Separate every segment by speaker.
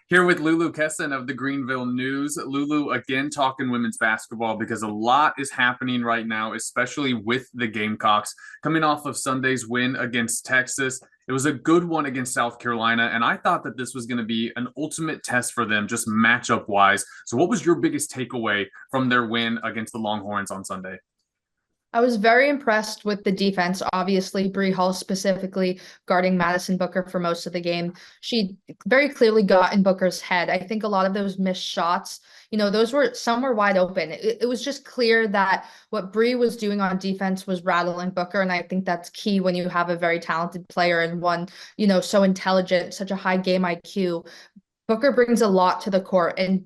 Speaker 1: Here with Lulu Kesson of the Greenville News. Lulu, again, talking women's basketball because a lot is happening right now, especially with the Gamecocks coming off of Sunday's win against Texas. It was a good one against South Carolina, and I thought that this was going to be an ultimate test for them, just matchup wise. So, what was your biggest takeaway from their win against the Longhorns on Sunday?
Speaker 2: I was very impressed with the defense. Obviously, Bree Hall specifically guarding Madison Booker for most of the game. She very clearly got in Booker's head. I think a lot of those missed shots, those were some were wide open. It was just clear that what Bree was doing on defense was rattling Booker, and I think that's key when you have a very talented player and one, so intelligent, such a high game IQ. Booker brings a lot to the court, and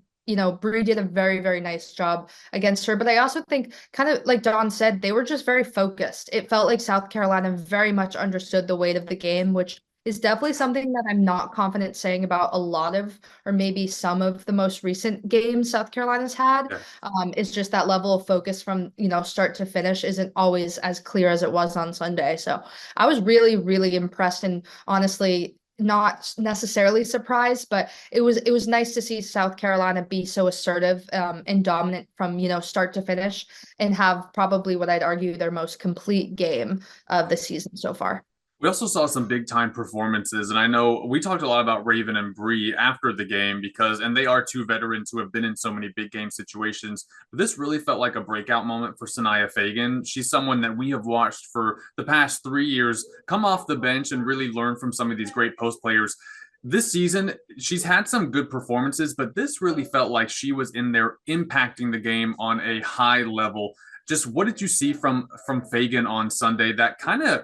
Speaker 2: Bree did a very, very nice job against her. But I also think, kind of like Don said, they were just very focused. It felt like South Carolina very much understood the weight of the game, which is definitely something that I'm not confident saying about a lot of, or maybe some of the most recent games South Carolina's had.
Speaker 1: Yeah.
Speaker 2: It's just that level of focus from, start to finish isn't always as clear as it was on Sunday. So I was really, really impressed, and honestly, not necessarily surprised, but it was nice to see South Carolina be so assertive and dominant from start to finish and have probably what I'd argue their most complete game of the season so far.
Speaker 1: We also saw some big time performances, and I know we talked a lot about Raven and Bree after the game and they are two veterans who have been in so many big game situations. But this really felt like a breakout moment for Sanaya Fagan. She's someone that we have watched for the past 3 years come off the bench and really learn from some of these great post players. This season, she's had some good performances, but this really felt like she was in there impacting the game on a high level. Just what did you see from Fagan on Sunday that kind of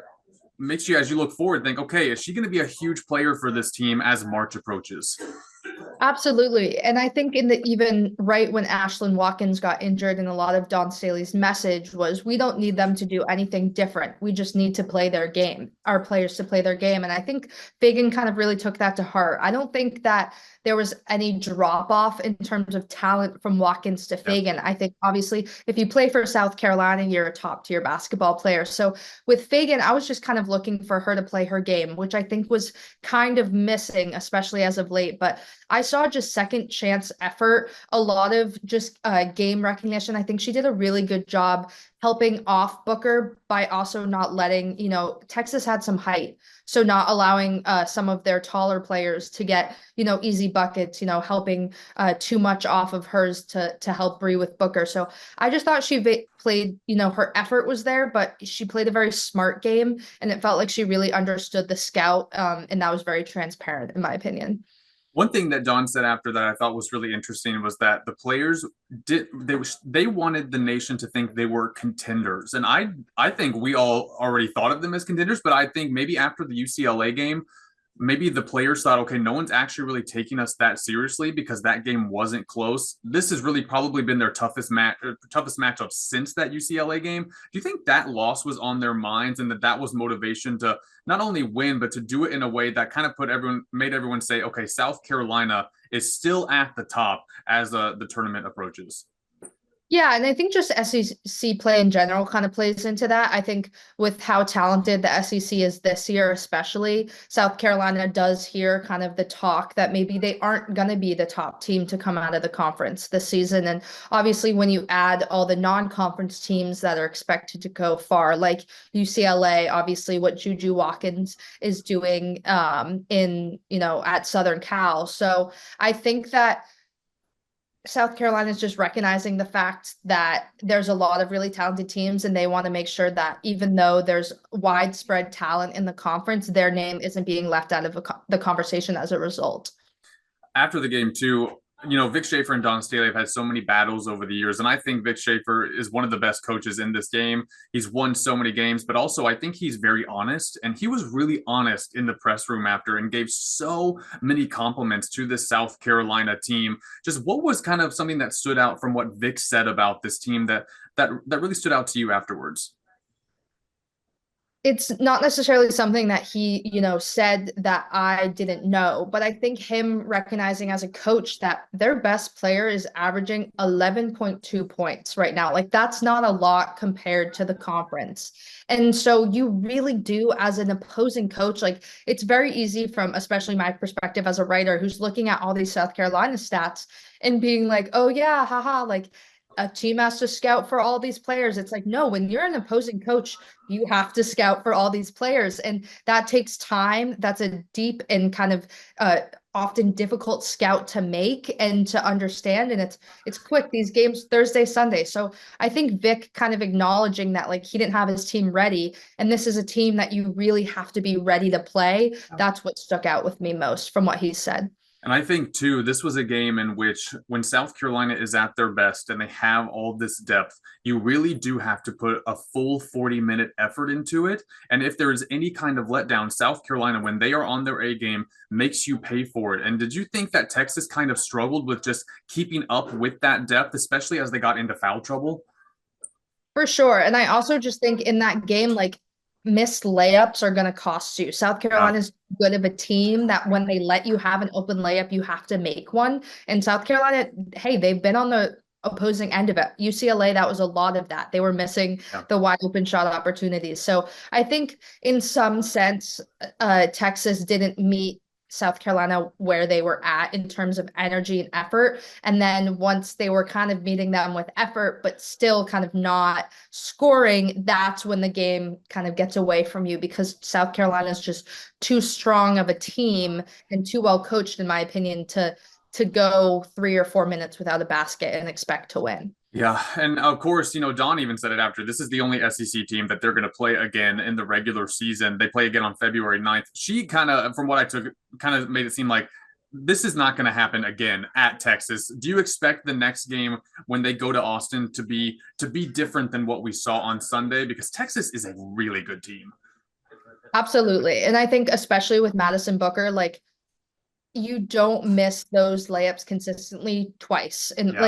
Speaker 1: makes you, as you look forward, think, okay, is she going to be a huge player for this team as March approaches?
Speaker 2: Absolutely. And I think in the even right when Ashlyn Watkins got injured, and a lot of Don Staley's message was, we don't need them to do anything different. We just need to play their game, our players to play their game. And I think Fagan kind of really took that to heart. I don't think that there was any drop off in terms of talent from Watkins to
Speaker 1: Yeah.
Speaker 2: Fagan. I think obviously if you play for South Carolina, you're a top tier basketball player. So with Fagan, I was just kind of looking for her to play her game, which I think was kind of missing, especially as of late. But I saw just second chance effort, a lot of just game recognition. I think she did a really good job helping off Booker by also not letting, Texas had some height. So not allowing some of their taller players to get, easy buckets, helping too much off of hers to help Bree with Booker. So I just thought she played, her effort was there, but she played a very smart game, and it felt like she really understood the scout, and that was very transparent in my opinion.
Speaker 1: One thing that Don said after that I thought was really interesting was that the players they wanted the nation to think they were contenders, and I think we all already thought of them as contenders, but I think maybe after the UCLA game, maybe the players thought, okay, no one's actually really taking us that seriously because that game wasn't close. This has really probably been their toughest matchup since that UCLA game. Do you think that loss was on their minds and that was motivation to not only win but to do it in a way that kind of made everyone say, okay, South Carolina is still at the top as the tournament approaches?
Speaker 2: Yeah, and I think just SEC play in general kind of plays into that. I think with how talented the SEC is this year, especially, South Carolina does hear kind of the talk that maybe they aren't going to be the top team to come out of the conference this season. And obviously, when you add all the non-conference teams that are expected to go far, like UCLA, obviously what Juju Watkins is doing at Southern Cal. So I think that South Carolina is just recognizing the fact that there's a lot of really talented teams, and they want to make sure that even though there's widespread talent in the conference, their name isn't being left out of the conversation as a result.
Speaker 1: After the game too, Vic Schaefer and Don Staley have had so many battles over the years, and I think Vic Schaefer is one of the best coaches in this game. He's won so many games, but also I think he's very honest, and he was really honest in the press room after and gave so many compliments to the South Carolina team. Just what was kind of something that stood out from what Vic said about this team that really stood out to you afterwards?
Speaker 2: It's not necessarily something that he, said that I didn't know, but I think him recognizing as a coach that their best player is averaging 11.2 points right now. Like that's not a lot compared to the conference. And so you really do, as an opposing coach, like it's very easy from especially my perspective as a writer who's looking at all these South Carolina stats and being like, oh yeah, haha, like a team has to scout for all these players. It's like, no, when you're an opposing coach, you have to scout for all these players. And that takes time. That's a deep and kind of often difficult scout to make and to understand. And it's quick. These games Thursday, Sunday. So I think Vic kind of acknowledging that like he didn't have his team ready. And this is a team that you really have to be ready to play. That's what stuck out with me most from what he said.
Speaker 1: And I think too, this was a game in which when South Carolina is at their best and they have all this depth, you really do have to put a full 40-minute effort into it. And if there is any kind of letdown, South Carolina, when they are on their A game, makes you pay for it. And did you think that Texas kind of struggled with just keeping up with that depth, especially as they got into foul trouble?
Speaker 2: For sure. And I also just think in that game, like missed layups are going to cost you. South
Speaker 1: Yeah.
Speaker 2: Carolina's good of a team that when they let you have an open layup, you have to make one. And South Carolina, hey, they've been on the opposing end of it. UCLA, that was a lot of that. They were missing
Speaker 1: Yeah.
Speaker 2: the wide open shot opportunities. So I think in some sense, Texas didn't meet South Carolina where they were at in terms of energy and effort. And then once they were kind of meeting them with effort, but still kind of not scoring, that's when the game kind of gets away from you because South Carolina is just too strong of a team and too well coached, in my opinion, to go 3 or 4 minutes without a basket and expect to win.
Speaker 1: Yeah, and of course, Don even said it after. This is the only SEC team that they're going to play again in the regular season. They play again on February 9th. She kind of, from what I took, kind of made it seem like this is not going to happen again at Texas. Do you expect the next game when they go to Austin to be different than what we saw on Sunday? Because Texas is a really good team.
Speaker 2: Absolutely. And I think especially with Madison Booker, like you don't miss those layups consistently twice. And
Speaker 1: Yeah.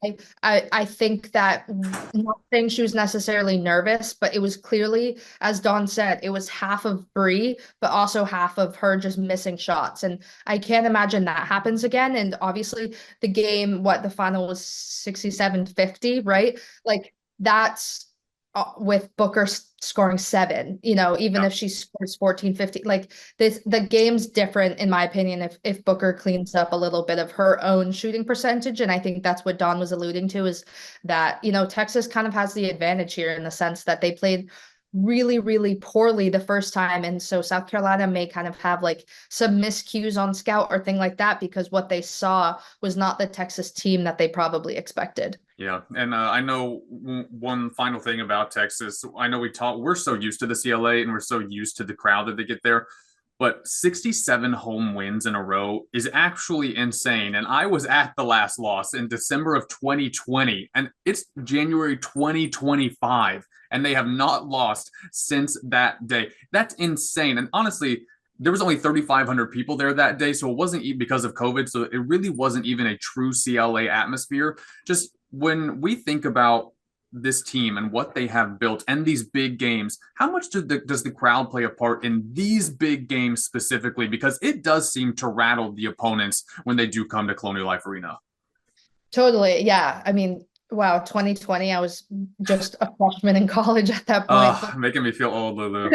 Speaker 2: like I think that not saying she was necessarily nervous, but it was clearly, as Dawn said, it was half of Bree, but also half of her just missing shots. And I can't imagine that happens again. And obviously the game, what the final was 67-50, right? Like that's with Booker scoring 7, even
Speaker 1: Yeah.
Speaker 2: if she scores 14, 15, like the game's different in my opinion if Booker cleans up a little bit of her own shooting percentage. And I think that's what Don was alluding to is that, Texas kind of has the advantage here in the sense that they played really, really poorly the first time. And so South Carolina may kind of have like some miscues on scout or thing like that because what they saw was not the Texas team that they probably expected.
Speaker 1: Yeah, and I know one final thing about Texas. I know we're so used to the CLA and we're so used to the crowd that they get there, but 67 home wins in a row is actually insane. And I was at the last loss in December of 2020, and it's January 2025, and they have not lost since that day. That's insane. And honestly, there was only 3,500 people there that day, so it wasn't because of COVID. So it really wasn't even a true CLA atmosphere. Just when we think about this team and what they have built and these big games, how much does the crowd play a part in these big games specifically? Because it does seem to rattle the opponents when they do come to Colonial Life Arena.
Speaker 2: Totally. Yeah. I mean, wow, 2020, I was just a freshman in college at that point.
Speaker 1: Making me feel old, Lulu.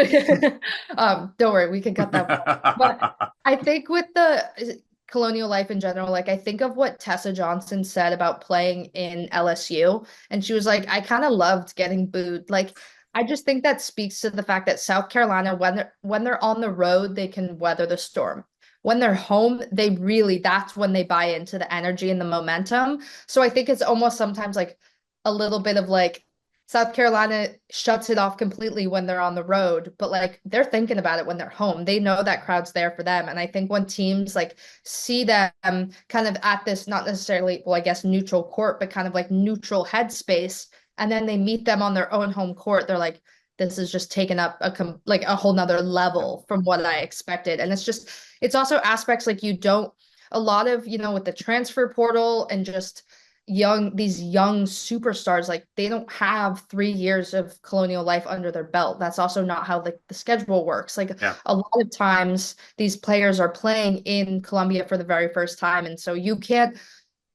Speaker 2: Don't worry, we can cut that. But I think with the Colonial Life in general, like I think of what Tessa Johnson said about playing in LSU, and she was like, I kind of loved getting booed. Like, I just think that speaks to the fact that South Carolina, when they're on the road, they can weather the storm. When they're home, that's when they buy into the energy and the momentum. So I think it's almost sometimes like a little bit of like South Carolina shuts it off completely when they're on the road, but like they're thinking about it when they're home. They know that crowd's there for them. And I think when teams like see them kind of at this, not necessarily, well, I guess neutral court, but kind of like neutral headspace, and then they meet them on their own home court, they're like, this is just taken up like a whole nother level from what I expected. And it's also aspects like a lot of, with the transfer portal and just these young superstars, like they don't have 3 years of colonial life under their belt. That's also not how the schedule works. Like
Speaker 1: Yeah.
Speaker 2: a lot of times these players are playing in Colombia for the very first time. And so you can't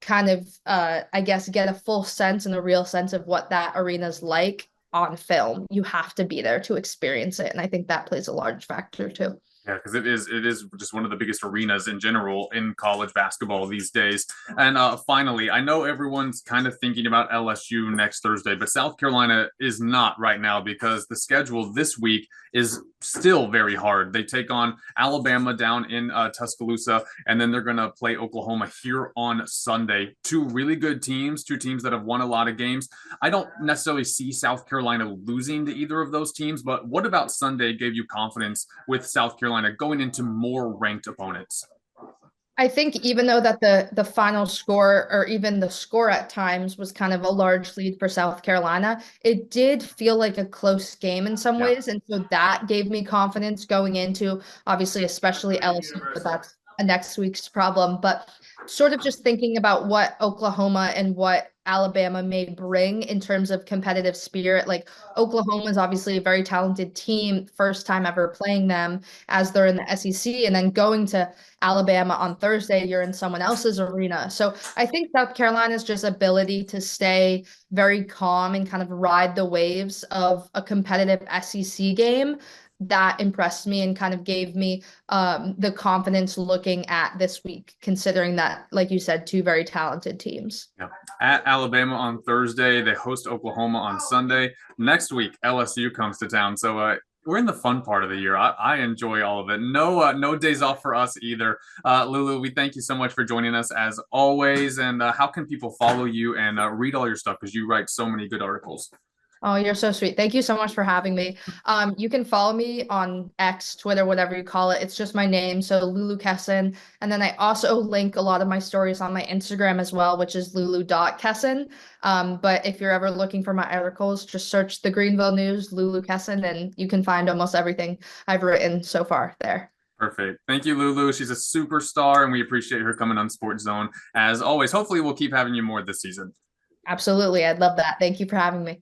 Speaker 2: kind of I guess get a full sense and a real sense of what that arena's like on film. You have to be there to experience it. And I think that plays a large factor too.
Speaker 1: Yeah, because it is just one of the biggest arenas in general in college basketball these days. And finally, I know everyone's kind of thinking about LSU next Thursday, but South Carolina is not right now because the schedule this week is still very hard. They take on Alabama down in Tuscaloosa, and then they're going to play Oklahoma here on Sunday. Two really good teams, two teams that have won a lot of games. I don't necessarily see South Carolina losing to either of those teams, but what about Sunday gave you confidence with South Carolina going into more ranked opponents?
Speaker 2: I think even though that the final score or even the score at times was kind of a large lead for South Carolina, it did feel like a close game in some
Speaker 1: Yeah.
Speaker 2: ways. And so that gave me confidence going into obviously especially LSU, but that's a next week's problem. But sort of just thinking about what Oklahoma and what Alabama may bring in terms of competitive spirit. Like Oklahoma is obviously a very talented team, first time ever playing them as they're in the SEC, and then going to Alabama on Thursday, you're in someone else's arena. So I think South Carolina's just ability to stay very calm and kind of ride the waves of a competitive SEC game that impressed me and kind of gave me the confidence looking at this week, considering that, like you said, two very talented teams.
Speaker 1: Yeah. At Alabama on Thursday, they host Oklahoma on Sunday. Next week, LSU comes to town. So we're in the fun part of the year. I enjoy all of it. No days off for us either. Lulu, we thank you so much for joining us as always. And how can people follow you and read all your stuff because you write so many good articles?
Speaker 2: Oh, you're so sweet. Thank you so much for having me. You can follow me on X, Twitter, whatever you call it. It's just my name, so Lulu Kesson. And then I also link a lot of my stories on my Instagram as well, which is lulu.kesson. But if you're ever looking for my articles, just search the Greenville News, Lulu Kesson, and you can find almost everything I've written so far there.
Speaker 1: Perfect. Thank you, Lulu. She's a superstar, and we appreciate her coming on Sports Zone as always. Hopefully, we'll keep having you more this season.
Speaker 2: Absolutely. I'd love that. Thank you for having me.